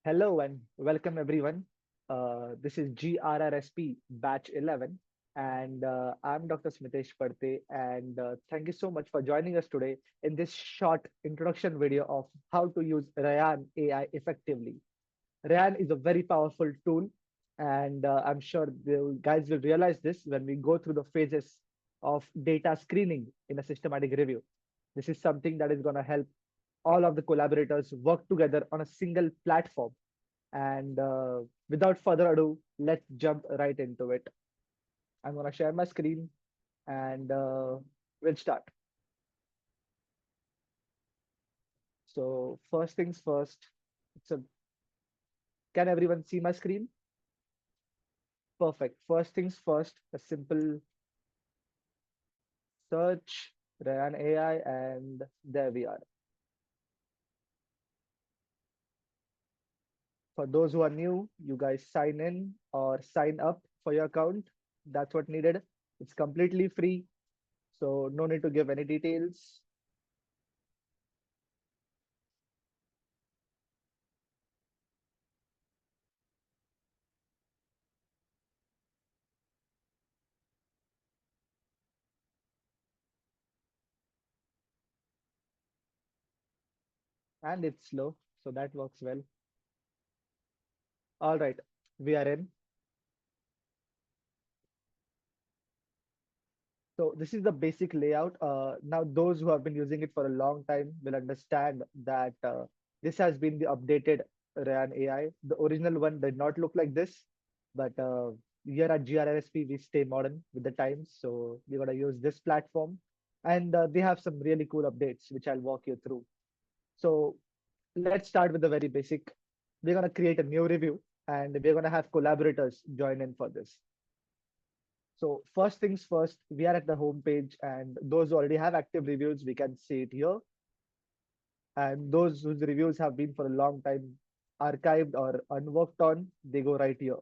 Hello and welcome everyone. This is GRRSP batch 11 and I'm Dr. Smitesh Padte and thank you so much for joining us today in this short introduction video of how to use Rayan AI effectively. Rayan is a very powerful tool and I'm sure the guys will realize this when we go through the phases of data screening in a systematic review. This is something that is going to help all of the collaborators work together on a single platform and without further ado, let's jump right into it. I'm going to share my screen and we'll start. So, first things first, so can everyone see my screen? Perfect. First things first, a simple search, Rayan AI, and there we are. For those who are new, you guys sign in or sign up for your account. That's what needed. It's completely free, so no need to give any details. And it's slow, so that works well. All right, we are in. So this is the basic layout. Now, those who have been using it for a long time will understand that this has been the updated Rayan AI. The original one did not look like this, but here at GRRSP, we stay modern with the times. So we're going to use this platform. And they have some really cool updates, which I'll walk you through. So let's start with the very basic. We're going to create a new review and we're going to have collaborators join in for this. So first things first, we are at the home page, and those who already have active reviews, we can see it here. And those whose reviews have been for a long time archived or unworked on, they go right here.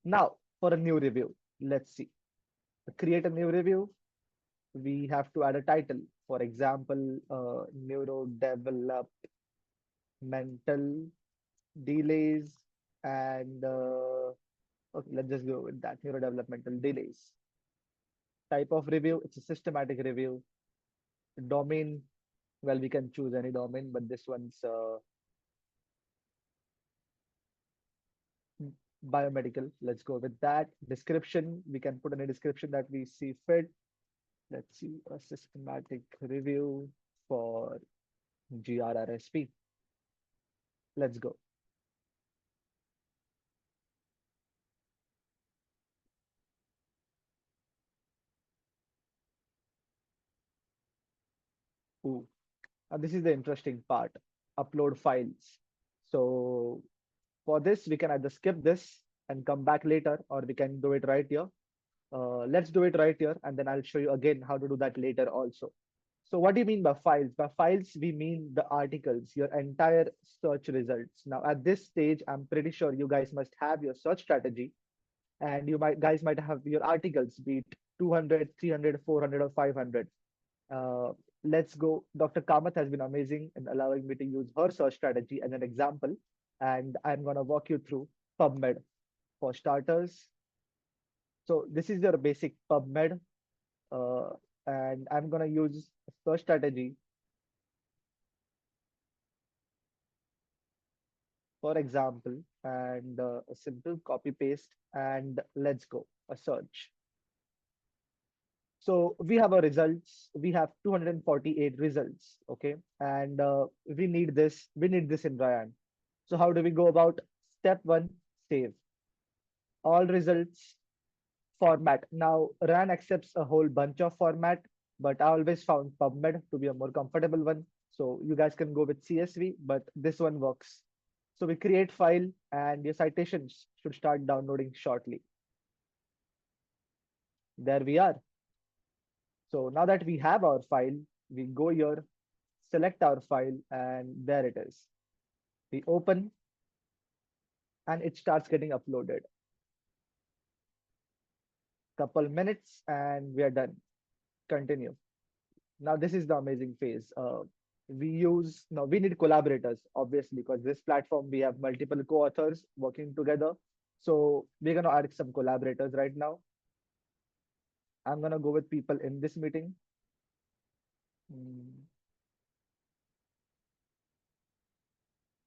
Now, for a new review, let's see. To create a new review, we have to add a title. For example, neurodevelopmental delays and okay, let's just go with that neurodevelopmental delays. Type of review, it's a systematic review. Domain, well, we can choose any domain, but this one's biomedical. Let's go with that. Description, we can put any description that we see fit. Let's see a systematic review for GRRSP. Let's go. Ooh. This is the interesting part. Upload files. So for this, we can either skip this and come back later, or we can do it right here. Let's do it right here, and then I'll show you again how to do that later also. So what do you mean by files? By files, we mean the articles, your entire search results. Now, at this stage, I'm pretty sure you guys must have your search strategy and you might guys might have your articles, be it 200, 300, 400, or 500. Uh, let's go. Dr. Kamath has been amazing in allowing me to use her search strategy as an example, and I'm going to walk you through PubMed for starters. So this is your basic PubMed, uh, and I'm going to use a search strategy. For example, and a simple copy paste, and let's go, a search. So we have our results. We have 248 results, okay? And we need this in Ryan. So how do we go about? Step one, save. All results, format. Now, Ryan accepts a whole bunch of format, but I always found PubMed to be a more comfortable one. So you guys can go with CSV, but this one works. So we create file and your citations should start downloading shortly. There we are. So now that we have our file, we go here, select our file, and there it is. We open and it starts getting uploaded. Couple minutes and we are done. Continue. Now this is the amazing phase. We need collaborators, obviously, because this platform we have multiple co-authors working together. So we're gonna add some collaborators right now. I'm gonna go with people in this meeting. Mm,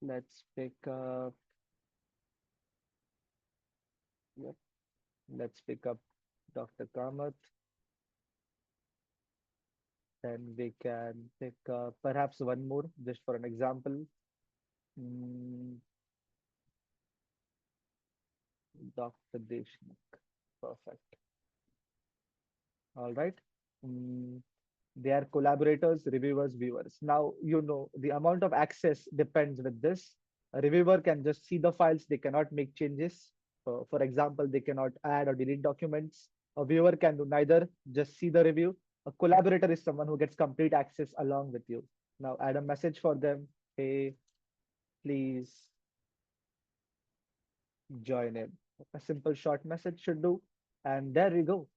let's pick up. Yep, let's pick up Dr. Kamath. Then we can pick perhaps one more, just for an example. Mm, Dr. Deshmukh. Perfect. All right. Mm, they are collaborators, reviewers, viewers. Now, the amount of access depends with this. A reviewer can just see the files, they cannot make changes. For example, they cannot add or delete documents. A viewer can do neither, just see the review. A collaborator is someone who gets complete access along with you. Now, add a message for them. Hey, please join in. A simple short message should do. And there we go.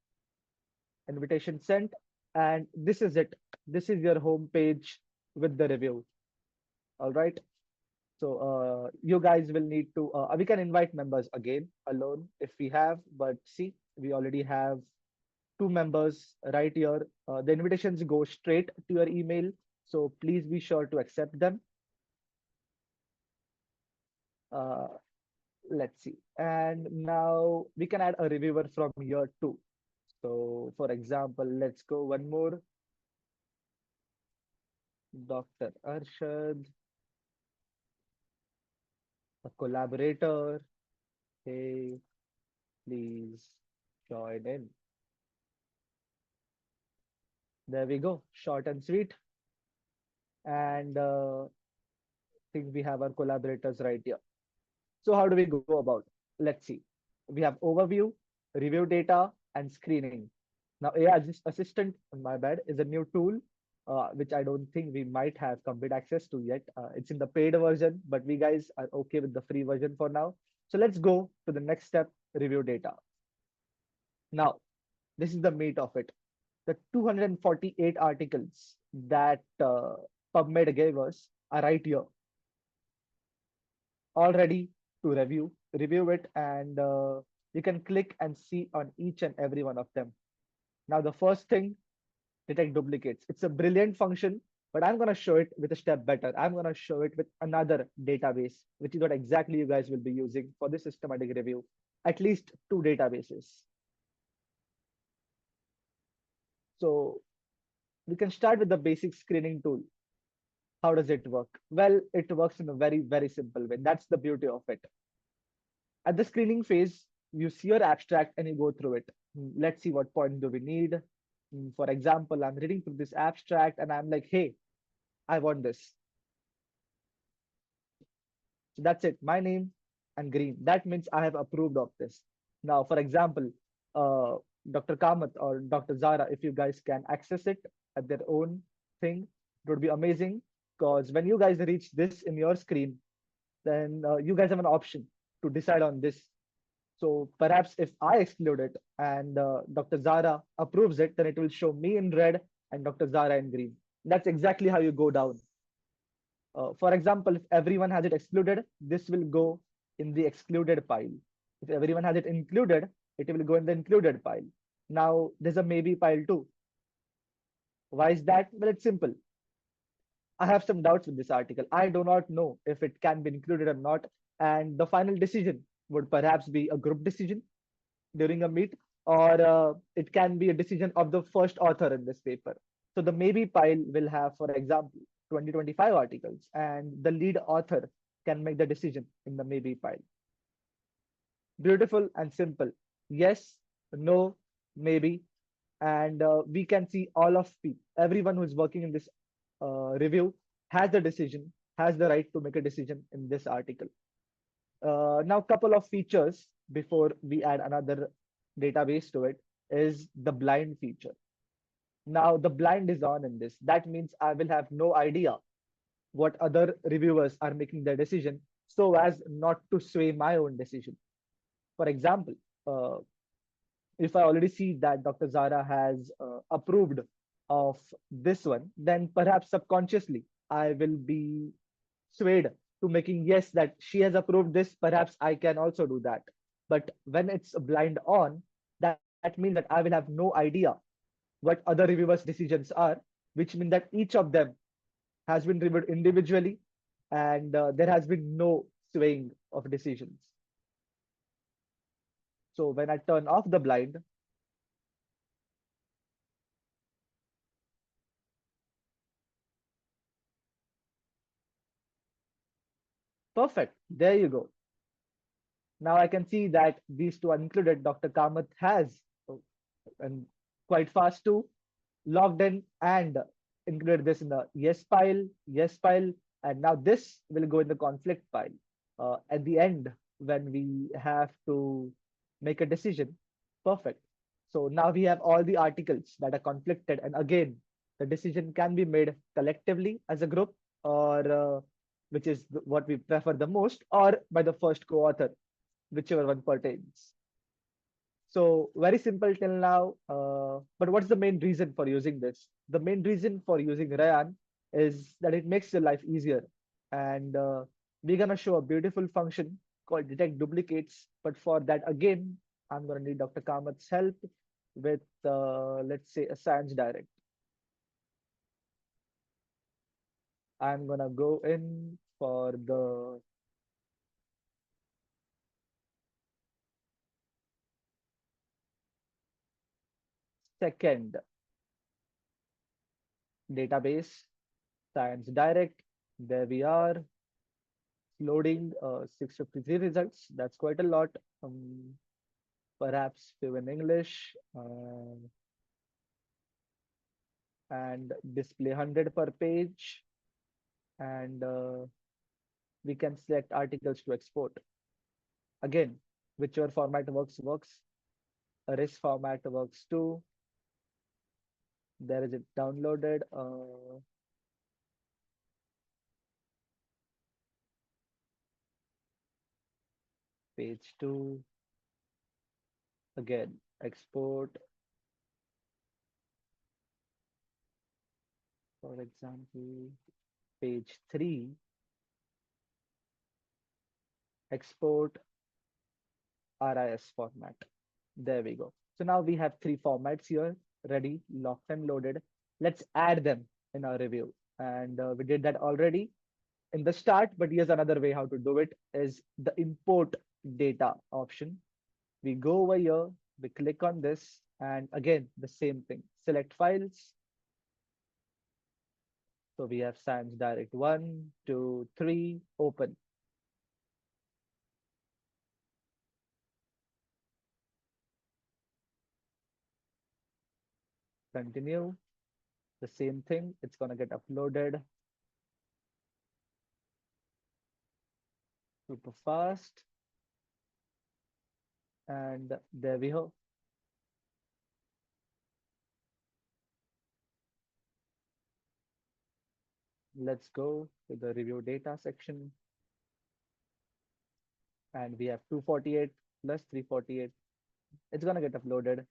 Invitation sent. And this is it. This is your home page with the review. All right. So you guys will need to, we can invite members again alone if we have, but see, we already have two members right here. The invitations go straight to your email. So please be sure to accept them. Uh, let's see. And now we can add a reviewer from here too. So for example, let's go one more. Dr. Arshad, a collaborator. Hey, please join in. There we go. Short and sweet. And think we have our collaborators right here. So how do we go about? Let's see. We have overview, review data, and screening. Now, AI Assistant, my bad, is a new tool, which I don't think we might have complete access to yet. It's in the paid version, but we guys are okay with the free version for now. So let's go to the next step, review data. Now, this is the meat of it. The 248 articles that PubMed gave us are right here, all ready to review it, and you can click and see on each and every one of them. Now, the first thing, detect duplicates. It's a brilliant function, but I'm going to show it with a step better. I'm going to show it with another database, which is what exactly you guys will be using for this systematic review, at least two databases. So we can start with the basic screening tool. How does it work? Well, it works in a very, very simple way. That's the beauty of it. At the screening phase, you see your abstract and you go through it. Let's see what point do we need. For example, I'm reading through this abstract and I'm like, hey, I want this. So that's it, my name and green. That means I have approved of this. Now, for example, uh, Dr. Kamath or Dr. Zara, if you guys can access it at their own thing, it would be amazing. Because when you guys reach this in your screen, then you guys have an option to decide on this. So perhaps if I exclude it and Dr. Zara approves it, then it will show me in red and Dr. Zara in green. That's exactly how you go down. For example, if everyone has it excluded, this will go in the excluded pile. If everyone has it included, it will go in the included pile. Now, there's a maybe pile too. Why is that? Well, it's simple. I have some doubts with this article. I do not know if it can be included or not. And the final decision would perhaps be a group decision during a meet, or it can be a decision of the first author in this paper. So the maybe pile will have, for example, 2025 articles, and the lead author can make the decision in the maybe pile. Beautiful and simple. Yes, no, maybe. And we can see all of people, everyone who is working in this review has the decision, has the right to make a decision in this article. Now, couple of features before we add another database to it is the blind feature. Now, the blind is on in this. That means I will have no idea what other reviewers are making their decision so as not to sway my own decision. For example, uh, if I already see that Dr. Zara has approved of this one, then perhaps subconsciously I will be swayed to making yes that she has approved this, perhaps I can also do that. But when it's a blind on, that means that I will have no idea what other reviewers' decisions are, which means that each of them has been reviewed individually and there has been no swaying of decisions. So when I turn off the blind, perfect, there you go. Now I can see that these two are included. Dr. Kamath has, and quite fast too, logged in and included this in the yes file, and now this will go in the conflict file. At the end, when we have to make a decision, perfect. So now we have all the articles that are conflicted, and again, the decision can be made collectively as a group, or which is what we prefer the most, or by the first co-author, whichever one pertains. So very simple till now. But what's the main reason for using this? The main reason for using Rayyan is that it makes your life easier. And we're gonna show a beautiful function called detect duplicates. But for that, again, I'm gonna need Dr. Kamath's help with, let's say, a science direct. I'm gonna go in for the second database, science direct. There we are. Loading 653 results. That's quite a lot. Perhaps few in English, and display 100 per page. And we can select articles to export. Again, whichever format works. A RIS format works too. There is it downloaded. Page 2. Again, export. For example, page 3. Export RIS format. There we go. So now we have 3 formats here ready, locked and loaded. Let's add them in our review. And we did that already in the start, but here's another way how to do it is the import data option. We go over here, we click on this, and again, the same thing. Select files. So we have Science Direct 1, 2, 3, open. Continue. The same thing, it's gonna get uploaded super fast. And there we go. Let's go to the review data section. And we have 248 plus 348. It's gonna get uploaded.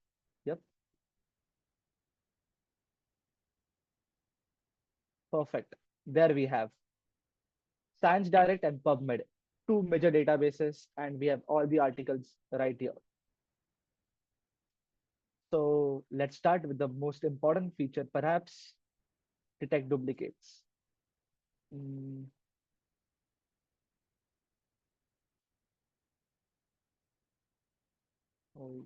Yep. Perfect. There we have Science Direct and PubMed, two major databases, and we have all the articles right here. So let's start with the most important feature, perhaps detect duplicates. Mm, oh,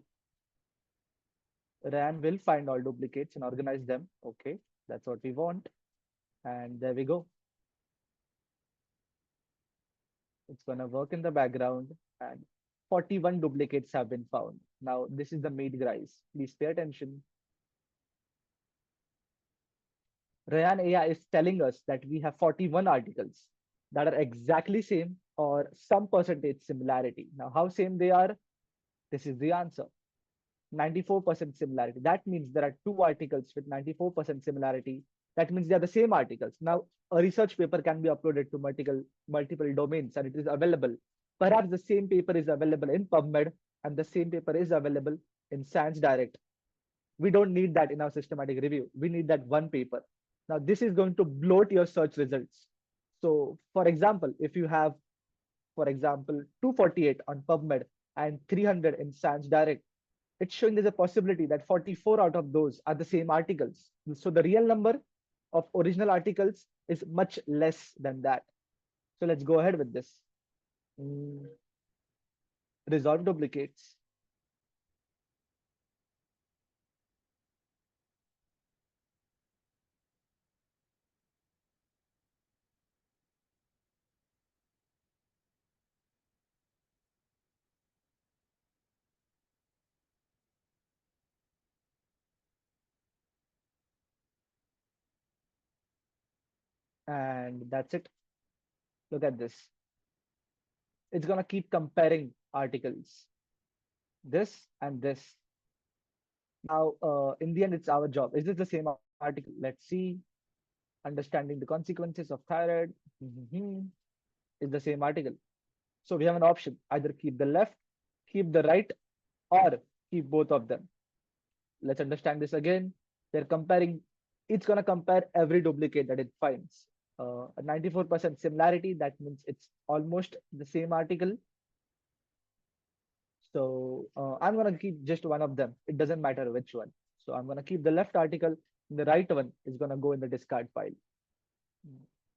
Ryan will find all duplicates and organize them. Okay, that's what we want. And there we go. It's gonna work in the background, and 41 duplicates have been found. Now, this is the meat, guys. Please pay attention. Rayan AI is telling us that we have 41 articles that are exactly same or some percentage similarity. Now, how same they are? This is the answer. 94% similarity. That means there are two articles with 94% similarity. That means they are the same articles. Now, a research paper can be uploaded to multiple domains and it is available. Perhaps the same paper is available in PubMed and the same paper is available in Science Direct. We don't need that in our systematic review. We need that one paper. Now, this is going to bloat your search results. So, for example, if you have, for example, 248 on PubMed and 300 in Sans Direct, it's showing there's a possibility that 44 out of those are the same articles. So the real number of original articles is much less than that. So let's go ahead with this. Mm, Resolve duplicates. And that's it. Look at this. It's going to keep comparing articles, this and this. Now, in the end, it's our job. Is this the same article? Let's see. Understanding the consequences of thyroid is the same article. So we have an option, either keep the left, keep the right, or keep both of them. Let's understand this again. They're comparing, it's going to compare every duplicate that it finds. A 94% similarity, that means it's almost the same article. So I'm going to keep just one of them. It doesn't matter which one. So I'm going to keep the left article. The right one is going to go in the discard pile.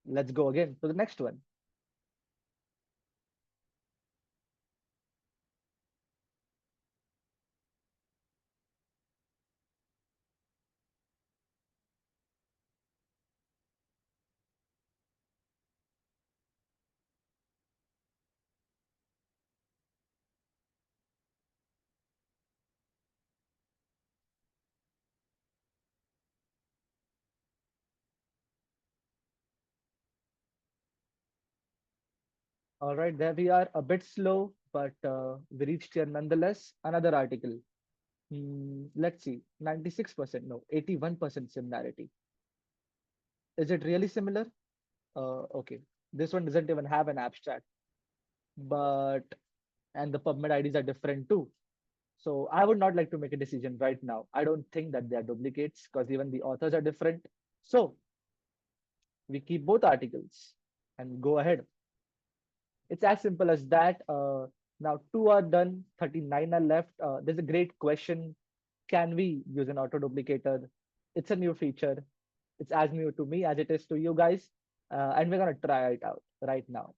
Let's go again to the next one. All right, there we are, a bit slow, but we reached here nonetheless. Another article. Let's see, 96%, no, 81% similarity. Is it really similar? Okay, this one doesn't even have an abstract, but and the PubMed IDs are different too. So I would not like to make a decision right now. I don't think that they are duplicates because even the authors are different. So we keep both articles and go ahead. It's as simple as that. Now two are done, 39 are left. There's a great question. Can we use an auto duplicator? It's a new feature. It's as new to me as it is to you guys. And we're going to try it out right now.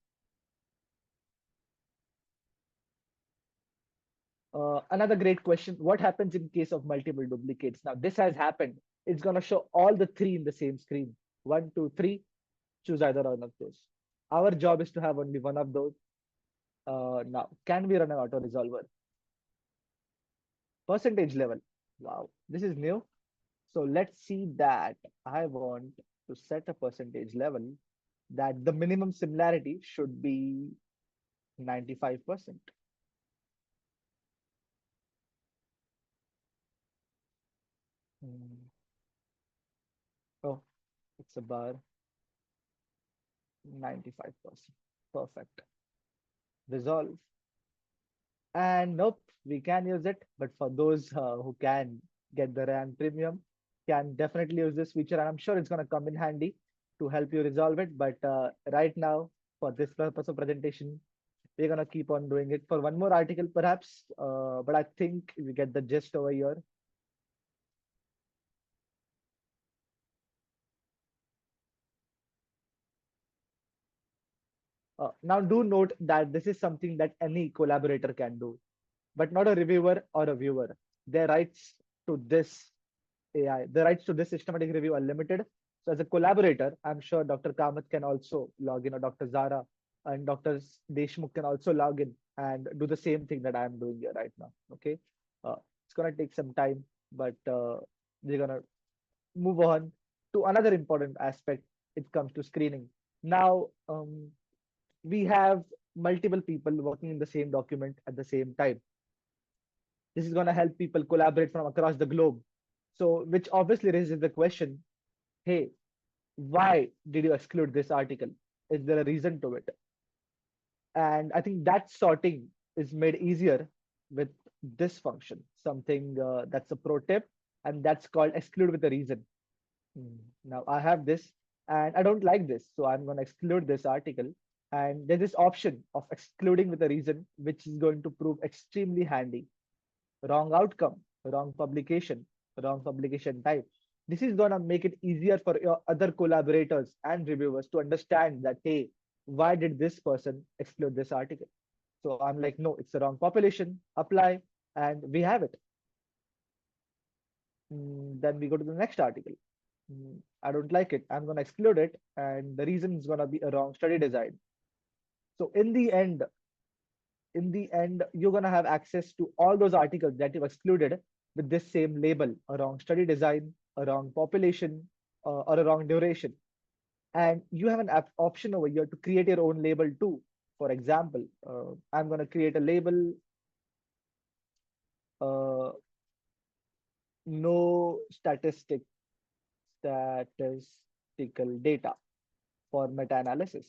Another great question. What happens in case of multiple duplicates? Now, this has happened. It's going to show all the three in the same screen. One, two, three. Choose either one of those. Our job is to have only one of those. Now, can we run an auto resolver? Percentage level. Wow, this is new. So let's see that. I want to set a percentage level that the minimum similarity should be 95%. Hmm. Oh, it's a bar 95%. Perfect. Resolve. And nope, we can use it. But for those who can get the Rayyan premium, can definitely use this feature. And I'm sure it's going to come in handy to help you resolve it. But right now, for this purpose of presentation, we're going to keep on doing it for one more article, perhaps. But I think we get the gist over here. Now, do note that this is something that any collaborator can do, but not a reviewer or a viewer. Their rights to this AI, the rights to this systematic review are limited. So, as a collaborator, I'm sure Dr. Kamath can also log in, or Dr. Zara and Dr. Deshmukh can also log in and do the same thing that I'm doing here right now. Okay, it's gonna take some time, but we're gonna move on to another important aspect. It comes to screening. Now, we have multiple people working in the same document at the same time. This is going to help people collaborate from across the globe. So, which obviously raises the question, hey, why did you exclude this article? Is there a reason to it? And I think that sorting is made easier with this function, something that's a pro tip, and that's called exclude with a reason. Now I have this and I don't like this, so I'm going to exclude this article. And there's this option of excluding with a reason, which is going to prove extremely handy. Wrong outcome, wrong publication type. This is going to make it easier for your other collaborators and reviewers to understand that, hey, why did this person exclude this article? So I'm like, no, it's the wrong population, apply, and we have it. Then we go to the next article. I don't like it. I'm going to exclude it. And the reason is going to be a wrong study design. So in the end, you're going to have access to all those articles that you've excluded with this same label, a wrong study design, a wrong population, or a wrong duration. And you have an option over here to create your own label too. For example, I'm going to create a label, uh, no statistical data for meta-analysis.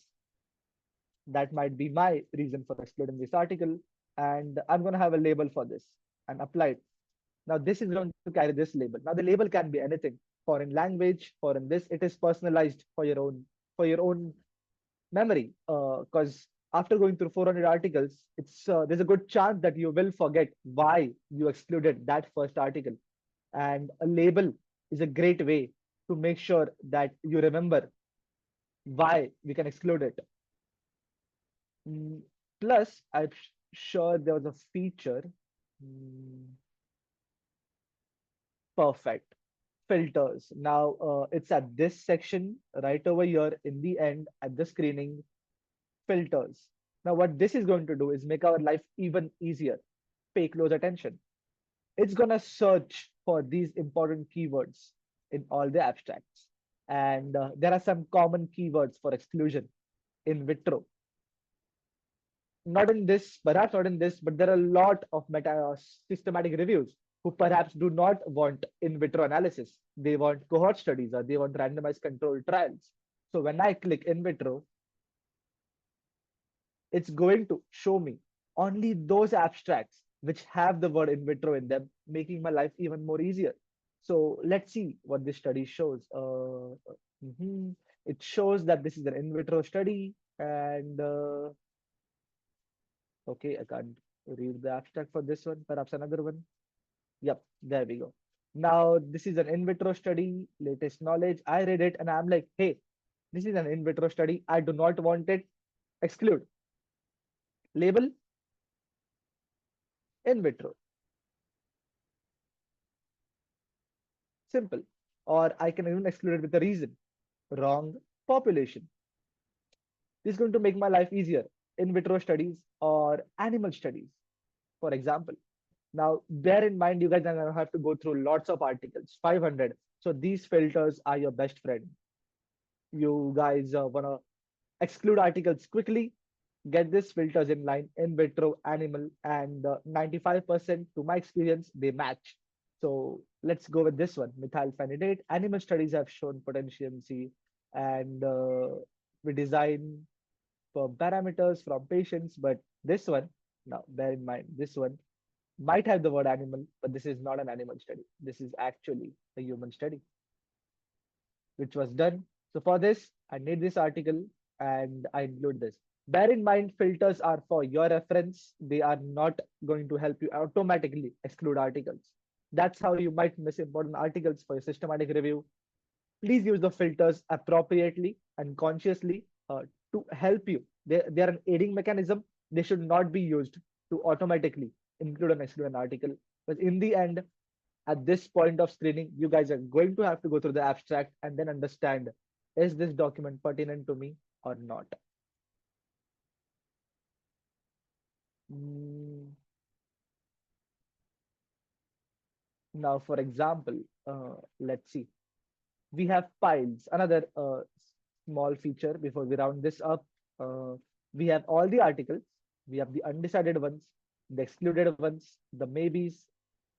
That might be my reason for excluding this article. And I'm going to have a label for this and apply it. Now, this is going to carry this label. Now, the label can be anything, foreign language, foreign this. It is personalized for your own memory. Because after going through 400 articles, it's there's a good chance that you will forget why you excluded that first article. And a label is a great way to make sure that you remember why we can exclude it. Mm, Plus, I'm sure there was a feature. Mm, Perfect. Filters. Now, it's at this section right over here in the end at the screening, filters. Now, what this is going to do is make our life even easier. Pay close attention. It's going to search for these important keywords in all the abstracts. And there are some common keywords for exclusion in vitro. Not in this, perhaps not in this, but there are a lot of meta systematic reviews who perhaps do not want in vitro analysis. They want cohort studies or they want randomized controlled trials. So when I click in vitro, it's going to show me only those abstracts which have the word in vitro in them, making my life even more easier. So let's see what this study shows. Mhm. It shows that this is an in vitro study, and okay, I can't read the abstract for this one, perhaps another one. Yep, there we go. Now, this is an in vitro study, latest knowledge. I read it and I'm like, hey, this is an in vitro study. I do not want it. Exclude. Label in vitro. Simple. Or I can even exclude it with a reason. Wrong population. This is going to make my life easier. In vitro studies or animal studies, for example. Now, bear in mind, you guys are going to have to go through lots of articles, 500. So these filters are your best friend. You guys want to exclude articles quickly, get these filters in line, in vitro, animal, and 95% to my experience, they match. So let's go with this one, methylphenidate. Animal studies have shown potency and we design for parameters from patients, but this one, now bear in mind, this one might have the word animal, but this is not an animal study. This is actually a human study, which was done. So for this, I need this article and I include this. Bear in mind, filters are for your reference. They are not going to help you automatically exclude articles. That's how you might miss important articles for your systematic review. Please use the filters appropriately and consciously to help you. They are an aiding mechanism. They should not be used to automatically include and exclude an article. But in the end, at this point of screening, you guys are going to have to go through the abstract and then understand, is this document pertinent to me or not? Mm, Now, for example, let's see. We have piles, another small feature before we round this up. Uh, we have all the articles, we have the undecided ones, the excluded ones, the maybes,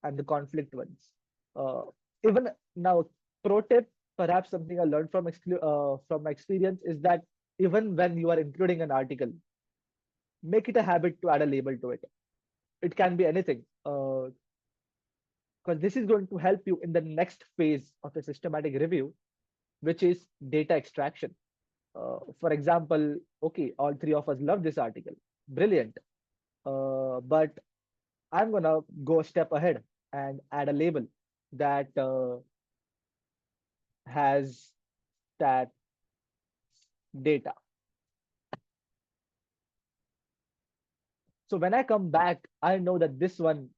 and the conflict ones. Uh, Even now, pro tip, perhaps something I learned from my experience is that even when you are including an article, make it a habit to add a label to it. It can be anything, because this is going to help you in the next phase of a systematic review. which is data extraction. For example, okay, all three of us love this article. Brilliant. But I'm gonna go a step ahead and add a label that has that data. So when I come back, I know that this one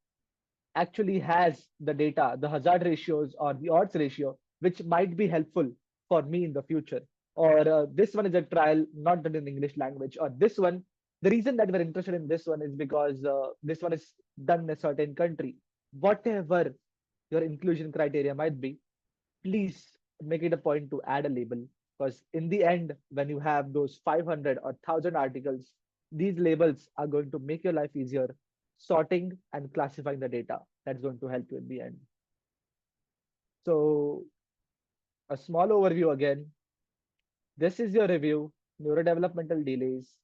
actually has the data, the hazard ratios or the odds ratio, which might be helpful for me in the future. Or this one is a trial not done in English language. Or this one, the reason that we're interested in this one is because this one is done in a certain country. Whatever your inclusion criteria might be, please make it a point to add a label, because in the end, when you have those 500 or 1000 articles, these labels are going to make your life easier sorting and classifying the data. That's going to help you in the end. So a small overview again. This is your review, neurodevelopmental delays.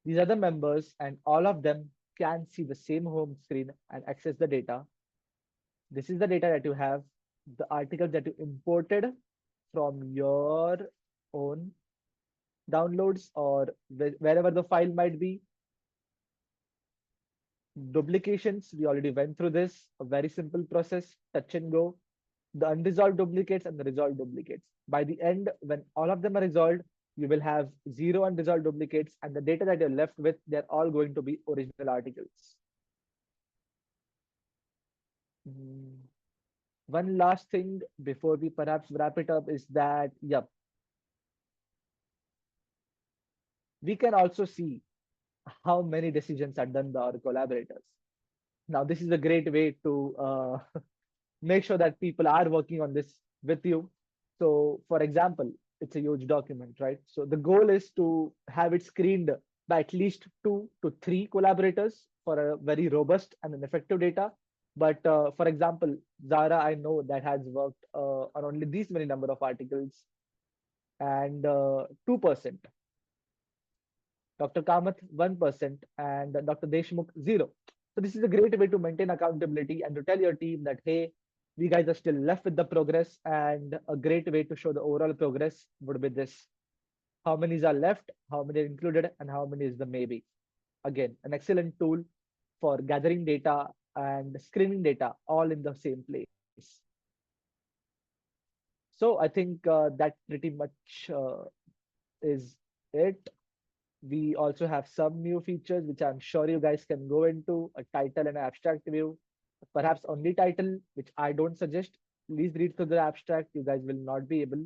These are the members, and all of them can see the same home screen and access the data. This is the data that you have, the articles that you imported from your own downloads or wherever the file might be. Duplications, we already went through this, a very simple process, touch and go. The unresolved duplicates and the resolved duplicates. By the end, when all of them are resolved, you will have zero unresolved duplicates, and the data that you're left with, they're all going to be original articles. Mm, One last thing before we perhaps wrap it up is that, yep, we can also see how many decisions are done by our collaborators. Now, this is a great way to make sure that people are working on this with you. So, for example, it's a huge document, right? So, the goal is to have it screened by at least 2 to 3 collaborators for a very robust and an effective data. But for example, Zara, I know that has worked on only these many number of articles, and 2%. Dr. Kamath 1%, and Dr. Deshmukh 0. So this is a great way to maintain accountability and to tell your team that, hey, we guys are still left with the progress, and a great way to show the overall progress would be this. How many are left, how many are included, and how many is the maybe. Again, an excellent tool for gathering data and screening data all in the same place. So I think that pretty much is it. We also have some new features, which I'm sure you guys can go into, a title and abstract view, perhaps only title, which I don't suggest. Please read through the abstract. You guys will not be able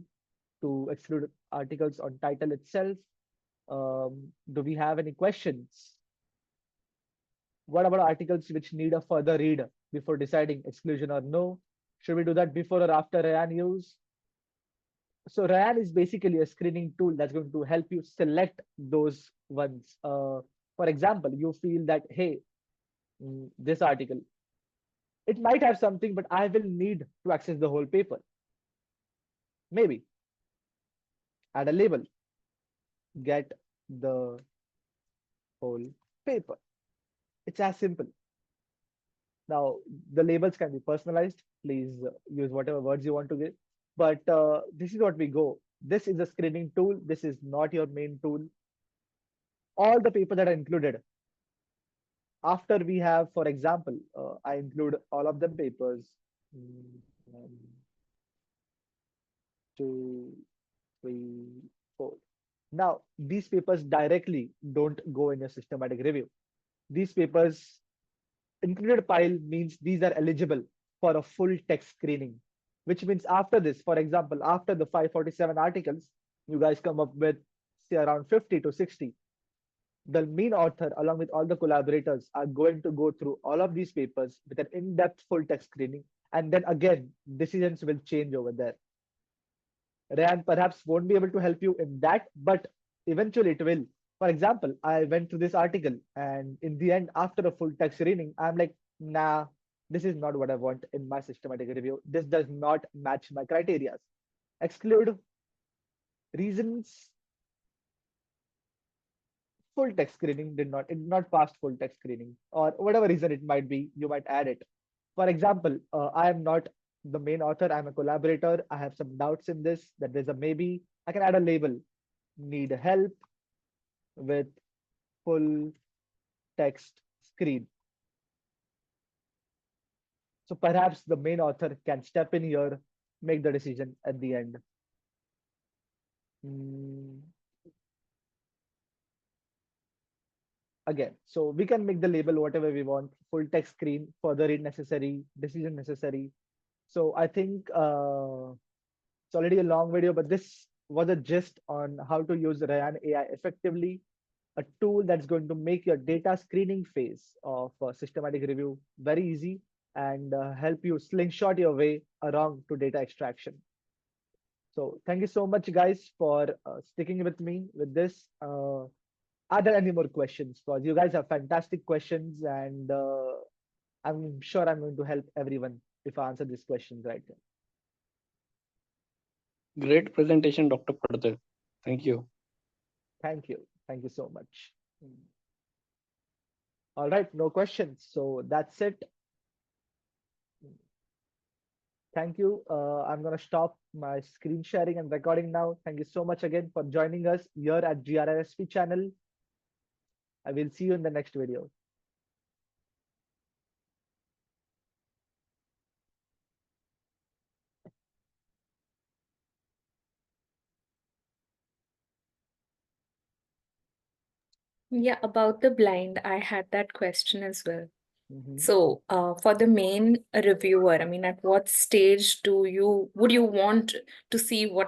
to exclude articles on title itself. Do we have any questions? What about articles which need a further read before deciding exclusion or no? Should we do that before or after Rayyan use? So Rayyan is basically a screening tool that's going to help you select those ones. For example, you feel that, hey, this article, it might have something, but I will need to access the whole paper. Maybe add a label, get the whole paper. It's as simple. Now, the labels can be personalized. Please use whatever words you want to give. But this is what we go. This is a screening tool. This is not your main tool. All the papers that are included. After we have, for example, I include all of the papers. One, two, three, four. Now, these papers directly don't go in your systematic review. These papers included pile means these are eligible for a full text screening, which means after this, for example, after the 547 articles, you guys come up with say around 50 to 60. The main author, along with all the collaborators, are going to go through all of these papers with an in-depth full text screening. And then again, decisions will change over there. Rand perhaps won't be able to help you in that, but eventually it will. For example, I went through this article, and in the end, after a full text reading, I'm like, nah, this is not what I want in my systematic review. This does not match my criteria. Exclude reasons. Full text screening it did not pass full text screening, or whatever reason it might be, you might add it. For example, I am not the main author, I'm a collaborator, I have some doubts in this, that there's a maybe, I can add a label, need help with full text screen. So perhaps the main author can step in here, make the decision at the end. Mm, Again, so we can make the label whatever we want, full text screen, further read necessary, decision necessary. So I think it's already a long video, but this was a gist on how to use Rayan AI effectively, a tool that's going to make your data screening phase of systematic review very easy and help you slingshot your way around to data extraction. So thank you so much, guys, for sticking with me with this. Are there any more questions? Because you guys have fantastic questions, and I'm sure I'm going to help everyone if I answer these questions right. Great presentation, Dr. Padte. Thank you. Thank you. Thank you so much. All right, no questions. So that's it. Thank you. I'm going to stop my screen sharing and recording now. Thank you so much again for joining us here at GRRSP channel. I will see you in the next video. Yeah, about the blind, I had that question as well. Mhm. So, for the main reviewer, I mean, at what stage would you want to see what